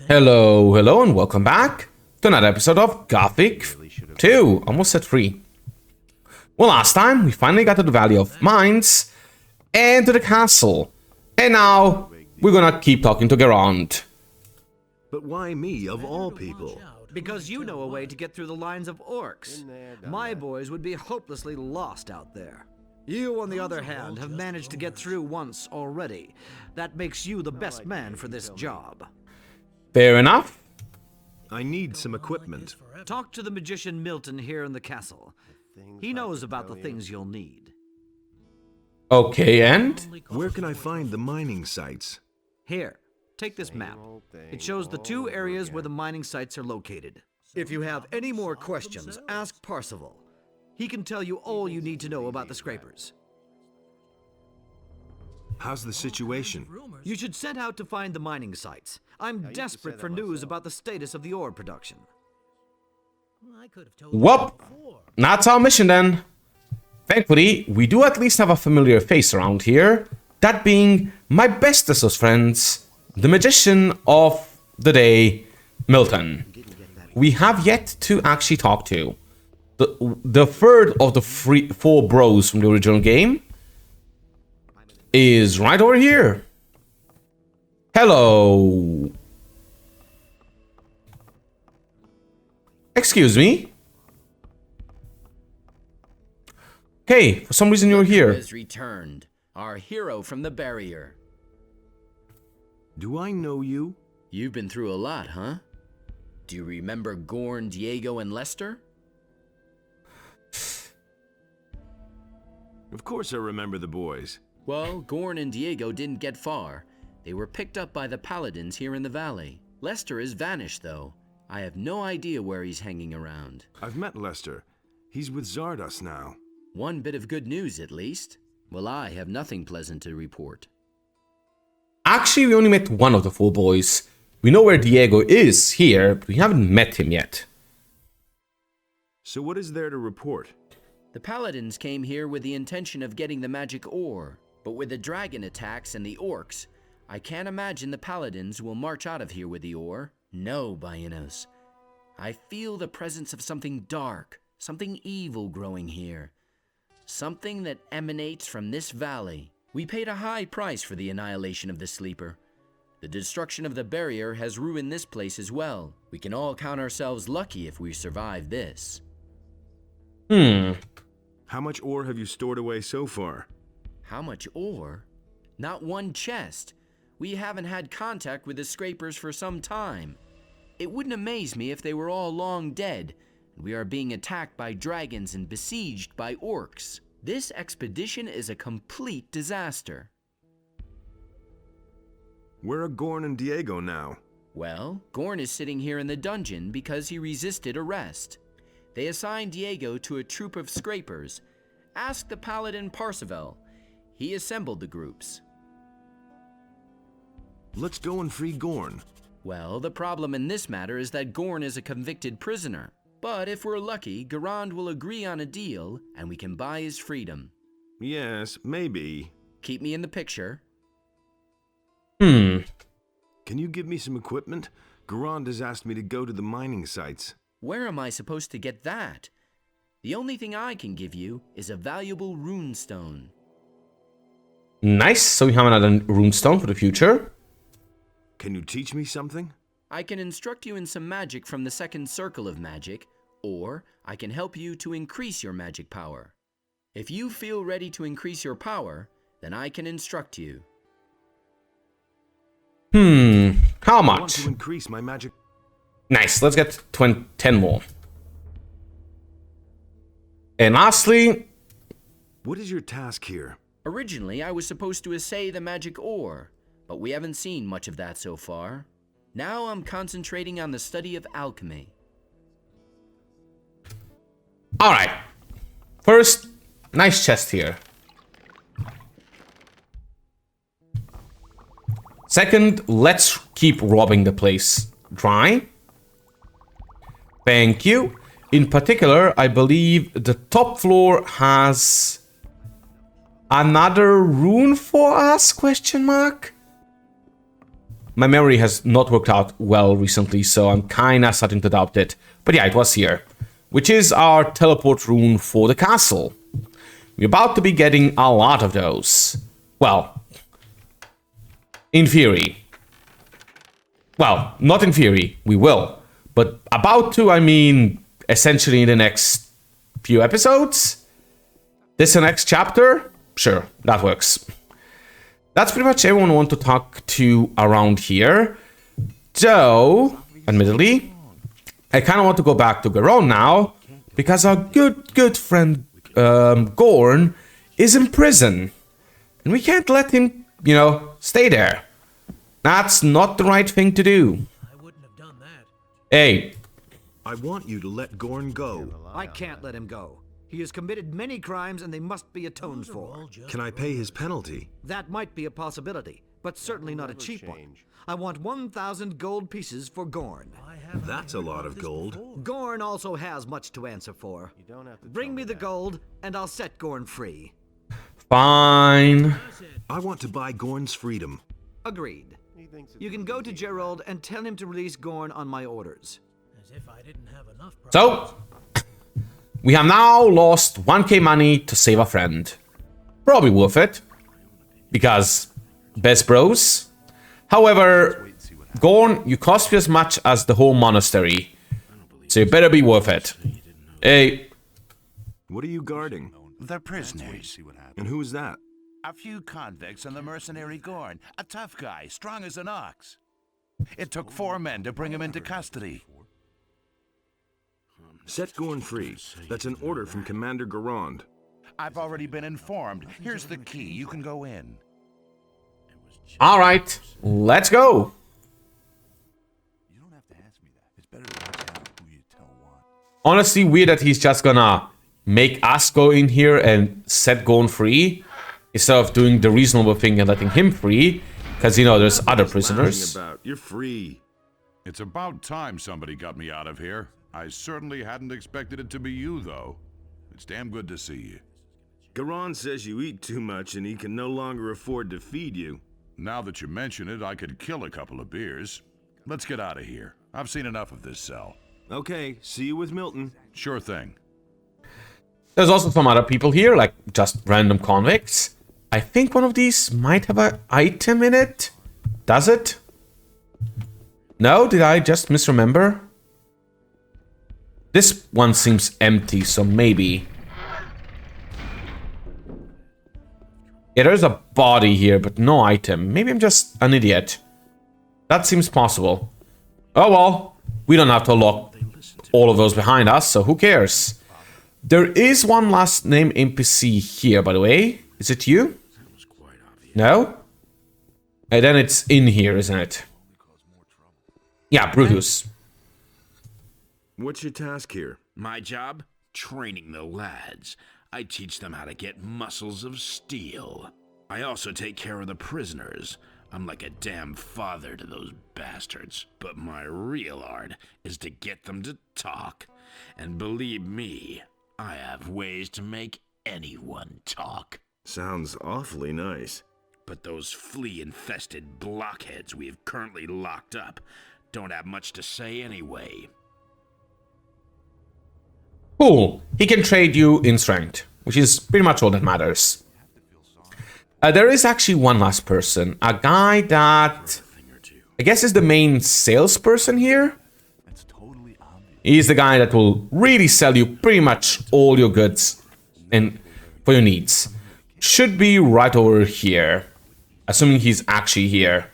Hello, and welcome back to another episode of Gothic 2. Almost at 3. Well, last time we finally got to the Valley of Mines and to the castle. And now we're gonna keep talking to Gerond. But why me, of all people? Because you know a way to get through the lines of orcs. My boys would be hopelessly lost out there. You, on the other hand, have managed to get through once already. That makes you the best man for this job. Fair enough. I need some equipment. Talk to the magician Milton here in the castle. He knows about the things you'll need. Okay, and? Where can I find the mining sites? Here, take this map. It shows the two areas where the mining sites are located. If you have any more questions, ask Parzival. He can tell you all you need to know about the scrapers. How's the situation? You should set out to find the mining sites. I'm desperate for news about the status of the ore production. Well, that's our mission then. Thankfully, we do at least have a familiar face around here. That being my bestest of friends, the magician of the day, Milton. We have yet to actually talk to. The third of the four bros from the original game is right over here. Hello. Excuse me. Okay, for some reason you're here. Has returned. Our hero from the barrier. Do I know you? You've been through a lot, huh? Do you remember Gorn, Diego, and Lester? Of course I remember the boys. Well, Gorn and Diego didn't get far. They were picked up by the paladins here in the valley. Lester is vanished, though. I have no idea where he's hanging around. I've met Lester. He's with Zardos now. One bit of good news, at least. Well, I have nothing pleasant to report. Actually, we only met one of the four boys. We know where Diego is here, but we haven't met him yet. So what is there to report? The paladins came here with the intention of getting the magic ore, but with the dragon attacks and the orcs, I can't imagine the paladins will march out of here with the ore. No, Baianos. I feel the presence of something dark, something evil growing here. Something that emanates from this valley. We paid a high price for the annihilation of the sleeper. The destruction of the barrier has ruined this place as well. We can all count ourselves lucky if we survive this. How much ore have you stored away so far? How much ore? Not one chest. We haven't had contact with the scrapers for some time. It wouldn't amaze me if they were all long dead, and we are being attacked by dragons and besieged by orcs. This expedition is a complete disaster. Where are Gorn and Diego now? Well, Gorn is sitting here in the dungeon because he resisted arrest. They assigned Diego to a troop of scrapers. Ask the paladin Parzival. He assembled the groups. Let's go and free Gorn. Well, the problem in this matter is that Gorn is a convicted prisoner. But if we're lucky, Gerond will agree on a deal, and we can buy his freedom. Yes, maybe. Keep me in the picture. Can you give me some equipment? Gerond has asked me to go to the mining sites. Where am I supposed to get that? The only thing I can give you is a valuable rune stone. Nice, so we have another rune stone for the future. Can you teach me something? I can instruct you in some magic from the second circle of magic, or I can help you to increase your magic power. If you feel ready to increase your power, then I can instruct you. How I want much? to increase my magic. Nice, let's get 10 more. And lastly, What is your task here? Originally, I was supposed to assay the magic ore, but we haven't seen much of that so far. Now I'm concentrating on the study of alchemy. alright. First, nice chest here. Second, let's keep robbing the place dry. Thank you. In particular, I believe the top floor has another rune for us, question mark? My memory has not worked out well recently, so I'm kinda starting to doubt it. But yeah, it was here. Which is our teleport rune for the castle. We're about to be getting a lot of those. Well, in theory. Well, not in theory, we will. But about to, I mean, essentially in the next few episodes? This the next chapter? Sure, that works. That's pretty much everyone I want to talk to around here. Though, admittedly, I kind of want to go back to Garon now, because our good friend Gorn is in prison. And we can't let him, you know, stay there. That's not the right thing to do. I wouldn't have done that. Hey. I want you to let Gorn go. I can't let him go. He has committed many crimes and they must be atoned for. Can I pay his penalty? That might be a possibility, but certainly not a cheap one. I want 1,000 gold pieces for Gorn. That's a lot of gold. Gorn also has much to answer for. Bring me the gold, and I'll set Gorn free. Fine. I want to buy Gorn's freedom. Agreed. You can go to Gerald and tell him to release Gorn on my orders. As if I didn't have enough problems. So, we have now lost 1k money to save a friend. Probably worth it. Because best bros. However, Gorn, you cost me as much as the whole monastery. So you better be worth it. Hey. What are you guarding? The prisoners. And who's that? A few convicts and the mercenary Gorn. A tough guy, strong as an ox. It took 4 men to bring him into custody. Set Gorn free. That's an order from Commander Garand. I've already been informed. Here's the key. You can go in. Alright, let's go. You don't have to ask me that. It's better to watch out who you tell what. Honestly, weird that he's just gonna make us go in here and set Gorn free instead of doing the reasonable thing and letting him free. Because, you know, there's other prisoners. You're free. It's about time somebody got me out of here. I certainly hadn't expected it to be you, though. It's damn good to see you. Garand says you eat too much and he can no longer afford to feed you. Now that you mention it, I could kill a couple of beers. Let's get out of here. I've seen enough of this cell. Okay, see you with Milton. Sure thing. There's also some other people here, like just random convicts. I think one of these might have an item in it. Does it? No? Did I just misremember? This one seems empty, so maybe. Yeah, there's a body here, but no item. Maybe I'm just an idiot. That seems possible. Oh well, we don't have to lock all of those behind us, so who cares? There is one last name NPC here, by the way. Is it you? No? And then it's in here, isn't it? Yeah, Brutus. What's your task here? My job? Training the lads. I teach them how to get muscles of steel. I also take care of the prisoners. I'm like a damn father to those bastards. But my real art is to get them to talk. And believe me, I have ways to make anyone talk. Sounds awfully nice. But those flea-infested blockheads we have currently locked up don't have much to say anyway. Cool. He can trade you in strength, which is pretty much all that matters. There is actually one last person. A guy that I guess is the main salesperson here. He's the guy that will really sell you pretty much all your goods and for your needs. Should be right over here. Assuming he's actually here.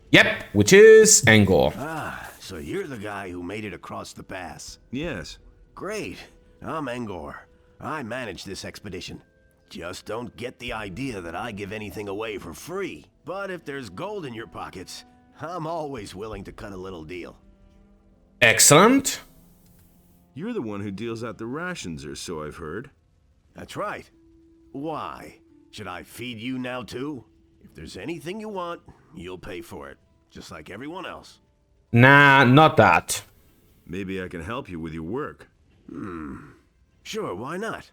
Yep, which is Angor. Ah, so you're the guy who made it across the pass. Yes. Great. I'm Angor. I manage this expedition. Just don't get the idea that I give anything away for free. But if there's gold in your pockets, I'm always willing to cut a little deal. Excellent. You're the one who deals out the rations, or so I've heard. That's right. Why? Should I feed you now too? If there's anything you want, you'll pay for it. Just like everyone else. Nah, not that. Maybe I can help you with your work. Sure, why not?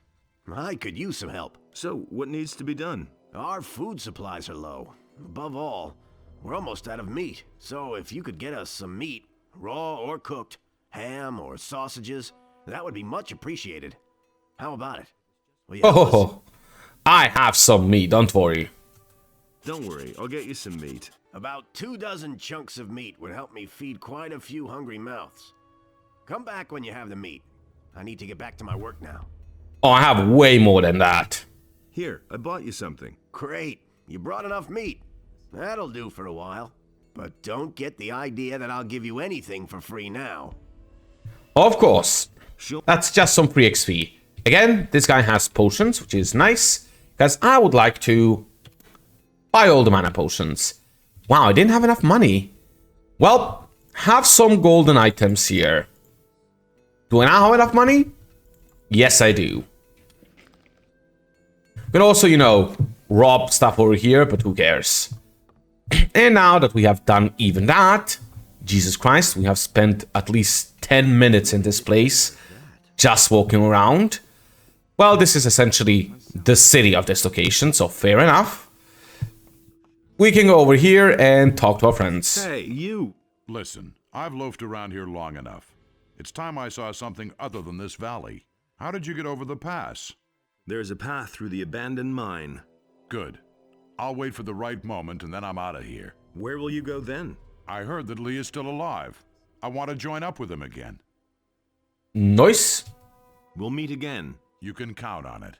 I could use some help. So, what needs to be done? Our food supplies are low. Above all, we're almost out of meat. So if you could get us some meat, raw or cooked, ham or sausages, that would be much appreciated. How about it? Will you help us? Oh, I have some meat, don't worry. Don't worry, I'll get you some meat. About 24 chunks of meat would help me feed quite a few hungry mouths. Come back when you have the meat. I need to get back to my work now. Oh, I have way more than that. Here, I bought you something. Great. You brought enough meat. That'll do for a while. But don't get the idea that I'll give you anything for free now. Of course. That's just some free XP. Again, this guy has potions, which is nice, because I would like to buy all the mana potions. Wow, I didn't have enough money. Well, have some golden items here. Do I now have enough money? Yes, I do. Can also, you know, rob stuff over here, but who cares? And now that we have done even that, Jesus Christ, we have spent at least 10 minutes in this place just walking around. Well, this is essentially the city of this location, so fair enough. We can go over here and talk to our friends. Hey, you! Listen, I've loafed around here long enough. It's time I saw something other than this valley. How did you get over the pass? There's a path through the abandoned mine. Good. I'll wait for the right moment and then I'm out of here. Where will you go then? I heard that Lee is still alive. I want to join up with him again. Nice. We'll meet again. You can count on it.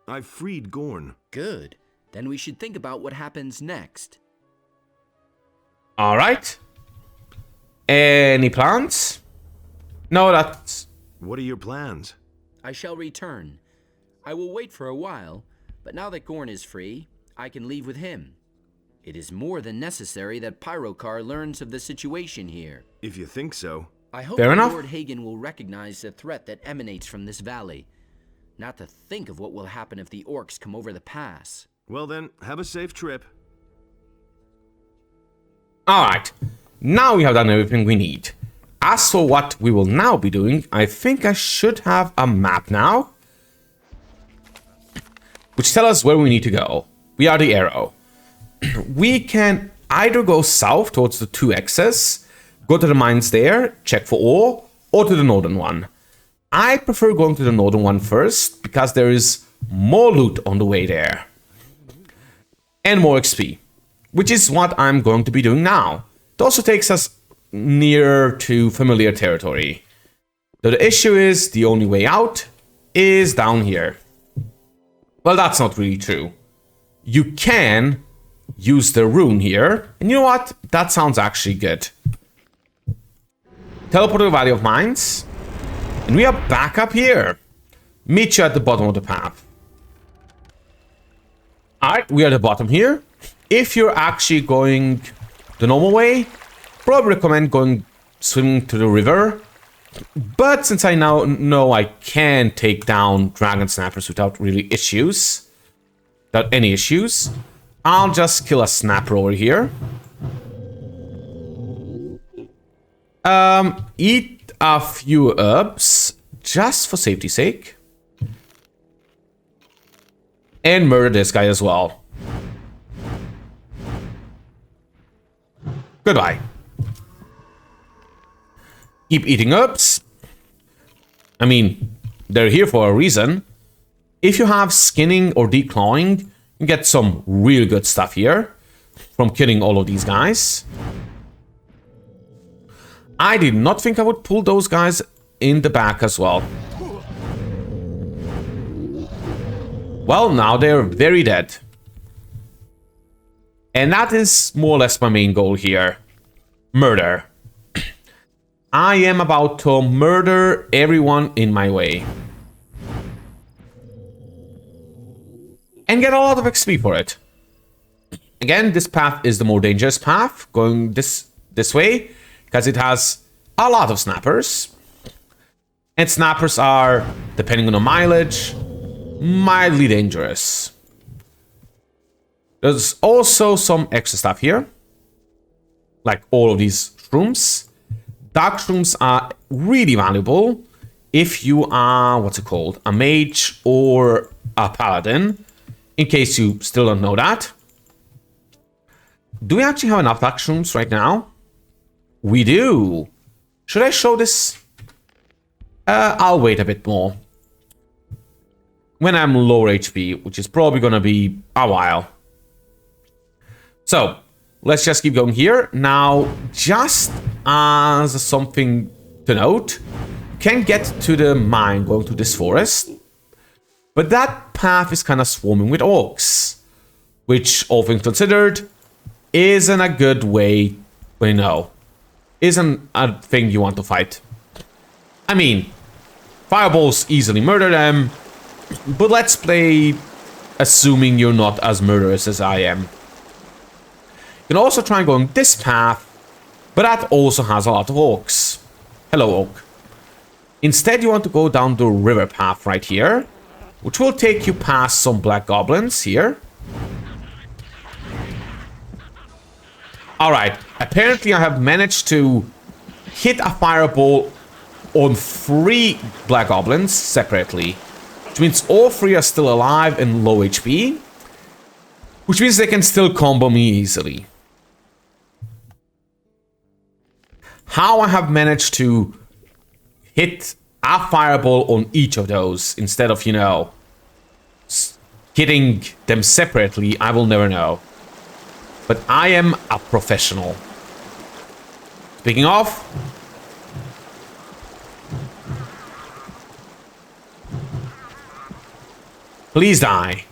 I've freed Gorn. Good. Then we should think about what happens next. All right. Any plans? No, that's... What are your plans? I shall return. I will wait for a while, but now that Gorn is free, I can leave with him. It is more than necessary that Pyrocar learns of the situation here. If you think so. I hope Fair that enough. Lord Hagen will recognize the threat that emanates from this valley. Not to think of what will happen if the orcs come over the pass. Well then, have a safe trip. All right. Now we have done everything we need. As for what we will now be doing, I think I should have a map now, which tells us where we need to go. We are the arrow. We can either go south towards the 2Xs, go to the mines there, check for ore, or to the northern one. I prefer going to the northern one first, because there is more loot on the way there. And more XP, which is what I'm going to be doing now. It also takes us nearer to familiar territory. Though the issue is, the only way out is down here. Well, that's not really true. You can use the rune here, and you know what? That sounds actually good. Teleport to the Valley of Mines, and we are back up here. Meet you at the bottom of the path. Alright, we are at the bottom here. If you're actually going the normal way, probably recommend going swimming to the river. But since I now know I can take down dragon snappers without really issues, without any issues, I'll just kill a snapper over here. Eat a few herbs, just for safety's sake. And murder this guy as well. Goodbye. Keep eating herbs. I mean, they're here for a reason. If you have skinning or declawing, you get some real good stuff here from killing all of these guys. I did not think I would pull those guys in the back as well. Well, now they're very dead. And that is more or less my main goal here. Murder. I am about to murder everyone in my way. And get a lot of XP for it. Again, this path is the more dangerous path, going this way, because it has a lot of snappers. And snappers are, depending on the mileage, mildly dangerous. There's also some extra stuff here, like all of these shrooms. Dark shrooms are really valuable if you are, what's it called, a mage or a paladin, in case you still don't know that. Do we actually have enough action rooms right now? We do. Should I show this? I'll wait a bit more. When I'm lower HP, which is probably gonna be a while. So, let's just keep going here. Now, just as something to note, you can get to the mine going to this forest. But that path is kind of swarming with orcs. Which, all things considered, isn't a good way, you know, isn't a thing you want to fight. I mean, fireballs easily murder them, but let's play assuming you're not as murderous as I am. You can also try going this path, but that also has a lot of orcs. Hello, orc. Instead, you want to go down the river path right here, which will take you past some black goblins here. Alright, apparently I have managed to hit a fireball on 3 black goblins separately. Which means all 3 are still alive and low HP. Which means they can still combo me easily. How I have managed to hit a fireball on each of those instead of, you know, hitting them separately, I will never know. But I am a professional. Speaking of, please die.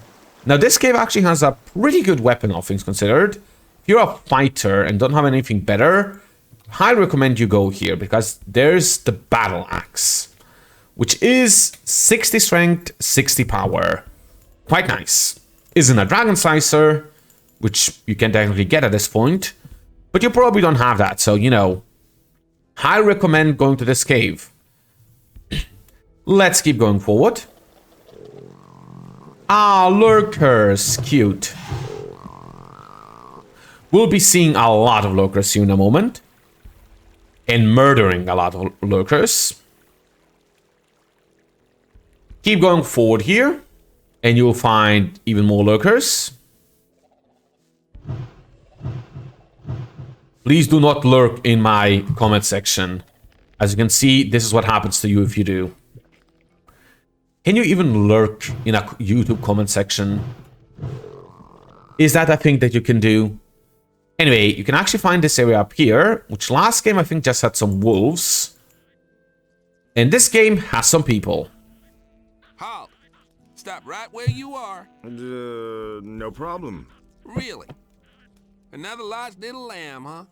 Now this cave actually has a pretty good weapon, all things considered. If you're a fighter and don't have anything better, highly recommend you go here because there's the battle axe, which is 60 strength, 60 power. Quite nice. Isn't a dragon slicer, which you can technically get at this point, but you probably don't have that, so, you know, highly recommend going to this cave. Let's keep going forward. Ah, lurkers, cute. We'll be seeing a lot of lurkers soon in a moment. And murdering a lot of lurkers. Keep going forward here, and you'll find even more lurkers. Please do not lurk in my comment section. As you can see, this is what happens to you if you do. Can you even lurk in a YouTube comment section? Is that a thing that you can do? Anyway, you can actually find this area up here, which last game I think just had some wolves. And this game has some people. Halt! Stop right where you are. No problem. Really? Another lost little lamb, huh?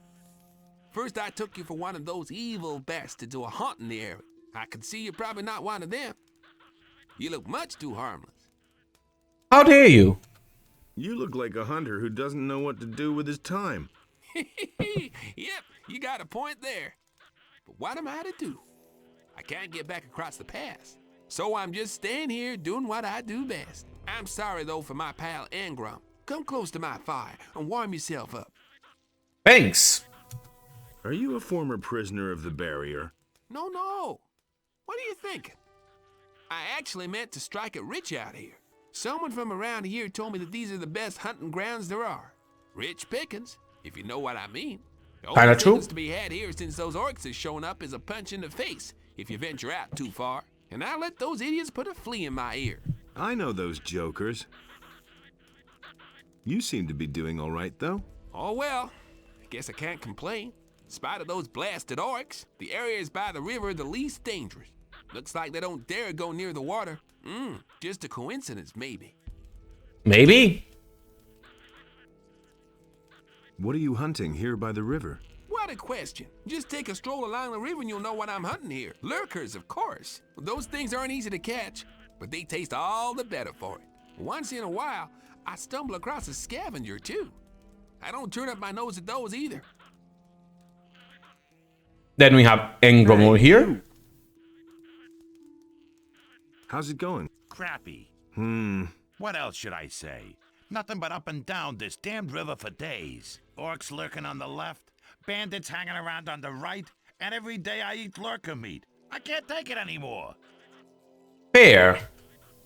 First I took you for one of those evil bastards who are haunting the area. I can see you're probably not one of them. You look much too harmless. How dare you? You look like a hunter who doesn't know what to do with his time. Yep, you got a point there. But what am I to do? I can't get back across the pass. So I'm just staying here doing what I do best. I'm sorry though for my pal Engram. Come close to my fire and warm yourself up. Thanks. Are you a former prisoner of the barrier? No. What are you thinking? I actually meant to strike it rich out here. Someone from around here told me that these are the best hunting grounds there are. Rich pickings, if you know what I mean. The only things to be had here since those orcs have shown up is a punch in the face if you venture out too far. And I let those idiots put a flea in my ear. I know those jokers. You seem to be doing all right, though. Oh well, I guess I can't complain. In spite of those blasted orcs, the areas by the river are the least dangerous. Looks like they don't dare go near the water. Just a coincidence, maybe. Maybe? What are you hunting here by the river? What a question. Just take a stroll along the river and you'll know what I'm hunting here. Lurkers, of course. Those things aren't easy to catch, but they taste all the better for it. Once in a while, I stumble across a scavenger, too. I don't turn up my nose at those either. Then we have Engram over here. How's it going? Crappy. What else should I say? Nothing but up and down this damned river for days. Orcs lurking on the left, bandits hanging around on the right, and every day I eat lurker meat. I can't take it anymore. Fair.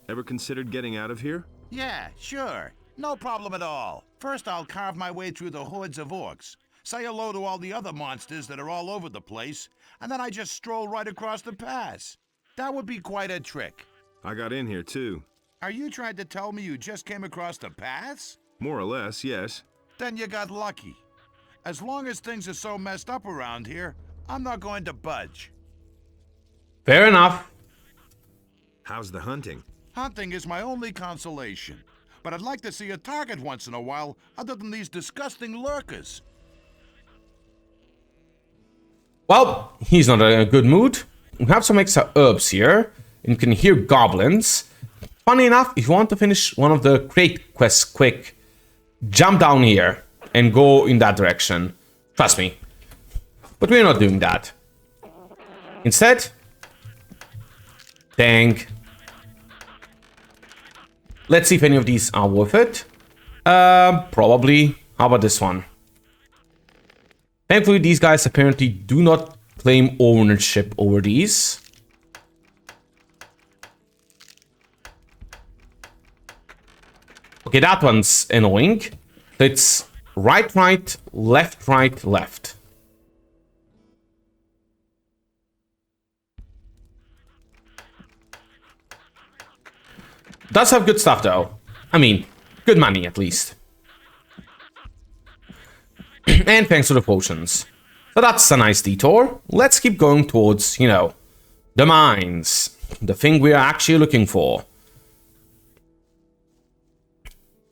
Ever considered getting out of here? Yeah, sure. No problem at all. First, I'll carve my way through the hordes of orcs, say hello to all the other monsters that are all over the place, and then I just stroll right across the pass. That would be quite a trick. I got in here too. Are you trying to tell me you just came across the pass? More or less, yes. Then you got lucky. As long as things are so messed up around here, I'm not going to budge. Fair enough. How's the hunting? Hunting is my only consolation, but I'd like to see a target once in a while other than these disgusting lurkers. Well, he's not in a good mood. We have some extra herbs here, and you can hear goblins. Funny enough, if you want to finish one of the crate quests quick, jump down here and go in that direction. Trust me. But we're not doing that. Instead, dang. Let's see if any of these are worth it. Probably. How about this one? Thankfully, these guys apparently do not claim ownership over these. Okay, that one's annoying. It's right, right, left, right, left. Does have good stuff though. I mean, good money at least. And thanks to the potions. So that's a nice detour. Let's keep going towards, you know, the mines. The thing we are actually looking for.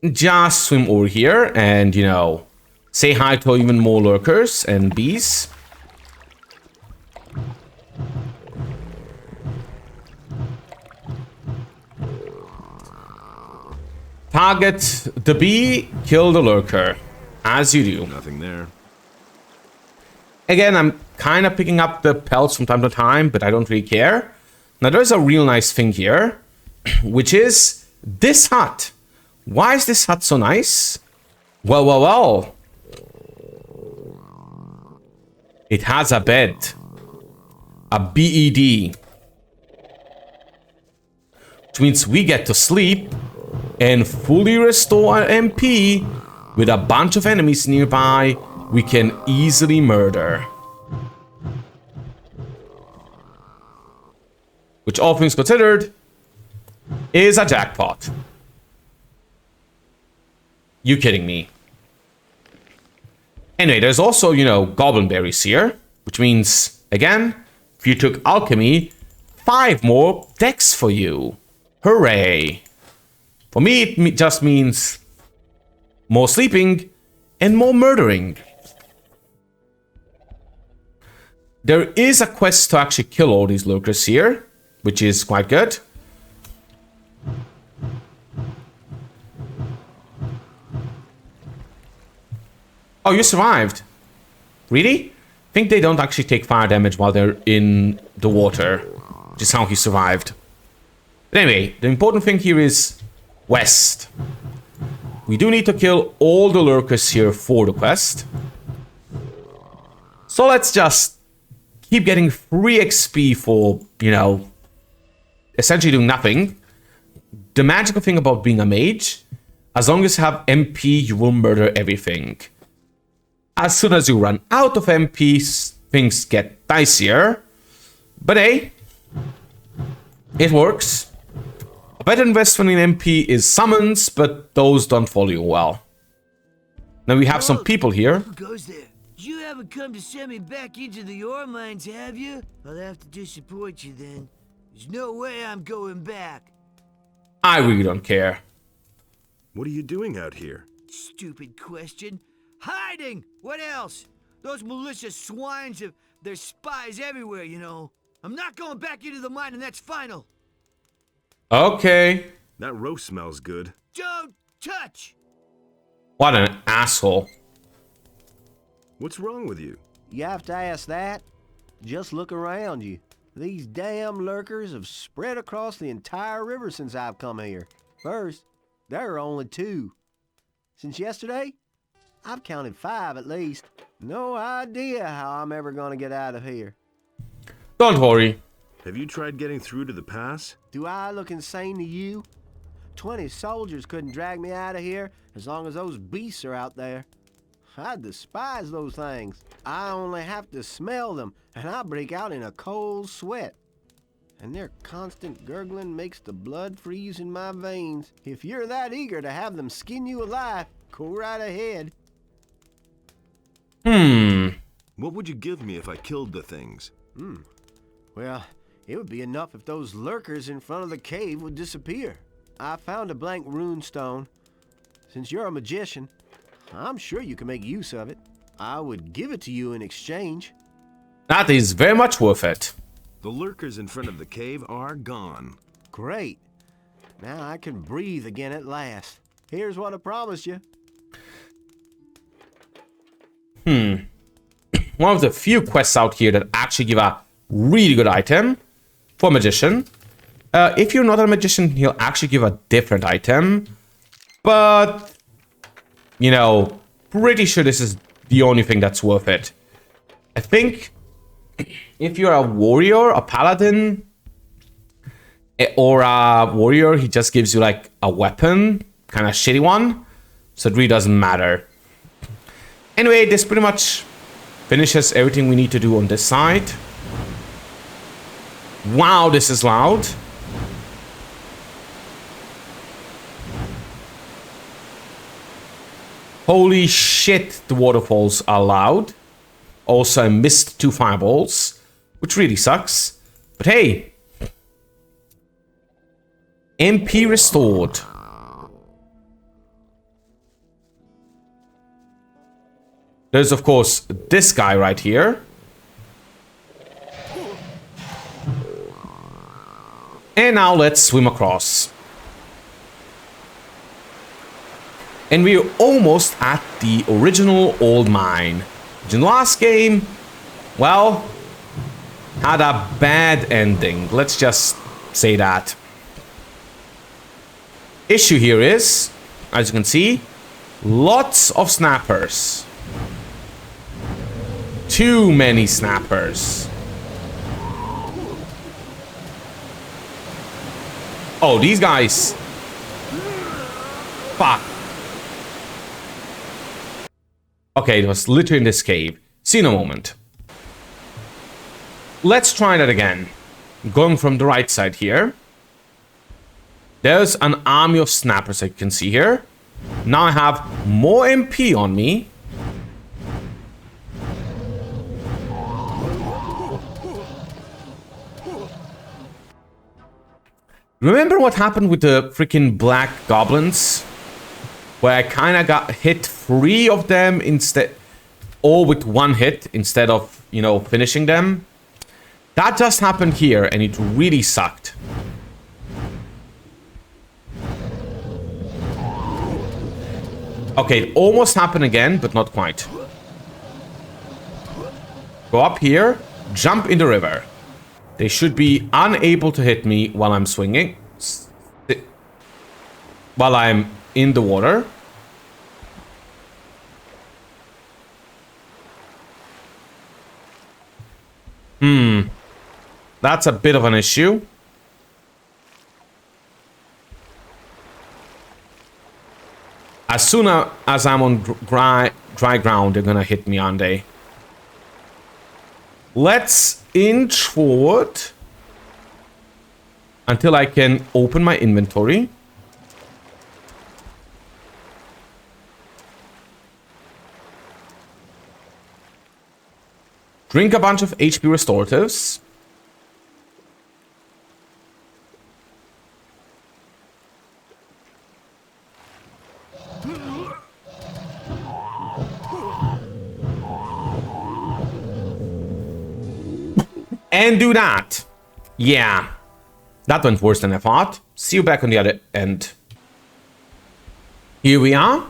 Just swim over here and, you know, say hi to even more lurkers and bees. Target the bee, kill the lurker. As you do. Nothing there. Again, I'm kind of picking up the pelts from time to time, but I don't really care. Now, there's a real nice thing here, which is this hut. Why is this hut so nice? Well, well, well. It has a bed. A BED. Which means we get to sleep and fully restore our MP with a bunch of enemies nearby we can easily murder. Which, all things considered, is a jackpot. You kidding me? Anyway, there's also, you know, goblin berries here, which means, again, if you took alchemy, 5 more decks for you. Hooray! For me, it just means more sleeping and more murdering. There is a quest to actually kill all these lurkers here, which is quite good. Oh, you survived. Really? I think they don't actually take fire damage while they're in the water, which is how he survived. But anyway, the important thing here is west. We do need to kill all the lurkers here for the quest. So let's just keep getting free XP for, you know, essentially doing nothing. The magical thing about being a mage, as long as you have MP, you will murder everything. As soon as you run out of MPs, things get dicier. But hey, it works. A better investment in MP is summons, but those don't follow you well. Now we have some people here. Who goes there? You haven't come to send me back into the ore mines, have you? I'll have to disappoint you then. There's no way I'm going back. I really don't care. What are you doing out here? Stupid question. Hiding! What else? Those malicious swines have their spies everywhere, you know. I'm not going back into the mine, and that's final. Okay. That roast smells good. Don't touch! What an asshole. What's wrong with you? You have to ask that? Just look around you. These damn lurkers have spread across the entire river since I've come here. First, there are only 2. Since yesterday, I've counted 5 at least. No idea how I'm ever gonna get out of here. Don't worry. Have you tried getting through to the pass? Do I look insane to you? 20 soldiers couldn't drag me out of here as long as those beasts are out there. I despise those things. I only have to smell them, and I break out in a cold sweat. And their constant gurgling makes the blood freeze in my veins. If you're that eager to have them skin you alive, go right ahead. What would you give me if I killed the things? Well, it would be enough if those lurkers in front of the cave would disappear. I found a blank rune stone. Since you're a magician, I'm sure you can make use of it. I would give it to you in exchange. That is very much worth it. The lurkers in front of the cave are gone. Great. Now I can breathe again at last. Here's what I promised you. One of the few quests out here that actually give a really good item for a magician. If you're not a magician, he'll actually give a different item. But, you know, pretty sure this is the only thing that's worth it. I think if you're a warrior, a paladin, or a warrior, he just gives you like a weapon, kind of shitty one. So it really doesn't matter. Anyway, this pretty much finishes everything we need to do on this side. Wow, this is loud. Holy shit, the waterfalls are loud. Also, I missed 2 fireballs, which really sucks. But hey, MP restored. There's, of course, this guy right here. And now let's swim across. And we're almost at the original old mine. Which in the last game, well, had a bad ending. Let's just say that. Issue here is, as you can see, lots of snappers. Too many snappers. Oh, these guys. Fuck. Okay, it was literally in this cave. See in a moment. Let's try that again. Going from the right side here. There's an army of snappers, like you can see here. Now I have more MP on me. Remember what happened with the freaking black goblins? Where I kind of got hit 3 of them instead, all with 1 hit instead of, you know, finishing them. That just happened here and it really sucked. Okay, it almost happened again, but not quite. Go up here, jump in the river. They should be unable to hit me while I'm swinging. While I'm in the water. That's a bit of an issue. As soon as I'm on dry ground, they're gonna hit me, aren't they? Let's inch forward until I can open my inventory. Drink a bunch of HP restoratives. And do that. Yeah. That went worse than I thought. See you back on the other end. Here we are.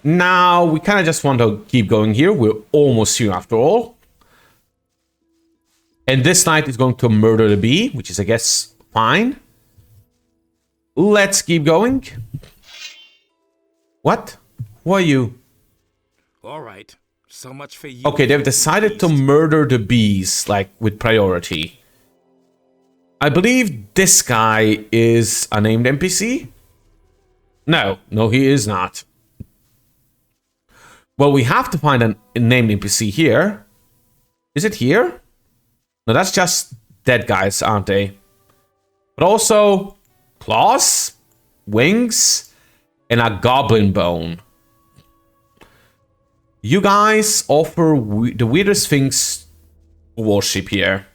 Now, we kind of just want to keep going here. We're almost here after all. And this knight is going to murder the bee, which is, I guess, fine. Let's keep going. What? Who are you? All right. So much for you. Okay, they've decided to murder the bees, like, with priority. I believe this guy is a named NPC. No, he is not. Well, we have to find a named NPC here. Is it here? No, that's just dead guys, aren't they? But also claws, wings, and a goblin bone. You guys offer the weirdest things to worship here.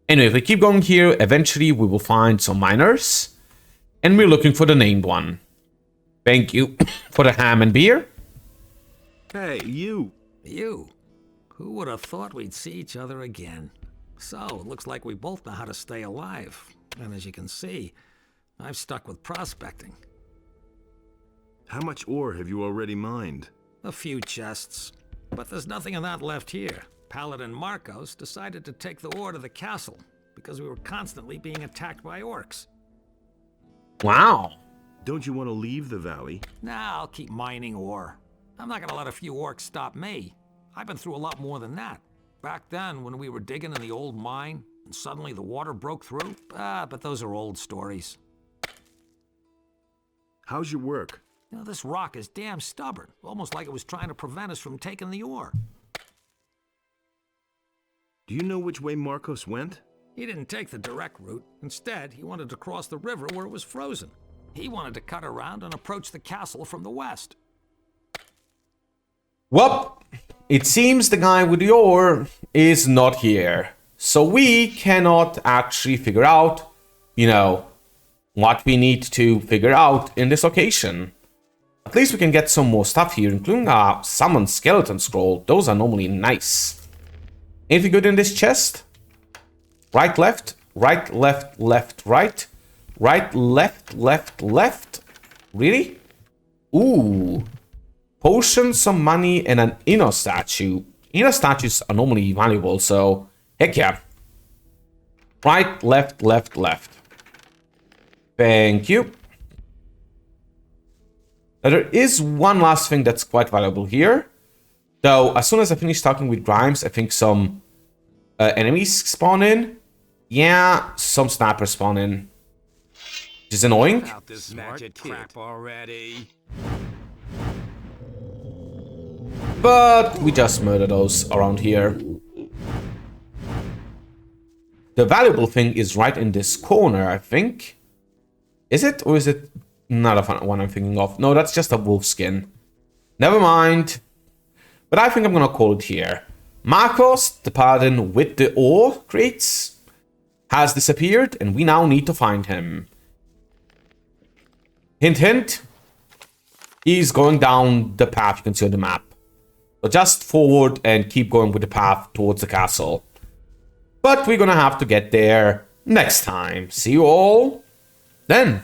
Anyway, if we keep going here, eventually we will find some miners. And we're looking for the named one. Thank you for the ham and beer. Hey, you. You? Who would have thought we'd see each other again? So, it looks like we both know how to stay alive. And as you can see, I've stuck with prospecting. How much ore have you already mined? A few chests. But there's nothing of that left here. Paladin Marcos decided to take the ore to the castle because we were constantly being attacked by orcs. Wow. Don't you want to leave the valley? Nah, I'll keep mining ore. I'm not gonna let a few orcs stop me. I've been through a lot more than that. Back then, when we were digging in the old mine, and suddenly the water broke through, but those are old stories. How's your work? You know, this rock is damn stubborn, almost like it was trying to prevent us from taking the ore. Do you know which way Marcos went? He didn't take the direct route. Instead, he wanted to cross the river where it was frozen. He wanted to cut around and approach the castle from the west. Well, it seems the guy with the ore is not here. So we cannot actually figure out, what we need to figure out in this location. At least we can get some more stuff here, including a summon skeleton scroll. Those are normally nice. Anything good in this chest? Right, left, right, left, left, right. Right, left, left, left. Really? Ooh. Potion, some money, and an inner statue. Inner statues are normally valuable, so heck yeah. Right, left, left, left. Thank you. Now, there is one last thing that's quite valuable here. Though, as soon as I finish talking with Grimes, I think some enemies spawn in. Yeah, some snipers spawn in. Which is annoying. Out this magic crap already. But we just murder those around here. The valuable thing is right in this corner, I think. Is it? Or is it not a one I'm thinking of? No, that's just a wolf skin. Never mind. But I think I'm gonna call it here. Marcos, the paladin with the ore crates, has disappeared, and we now need to find him. Hint, hint. He's going down the path you can see on the map. So just forward and keep going with the path towards the castle. But we're gonna have to get there next time. See you all then.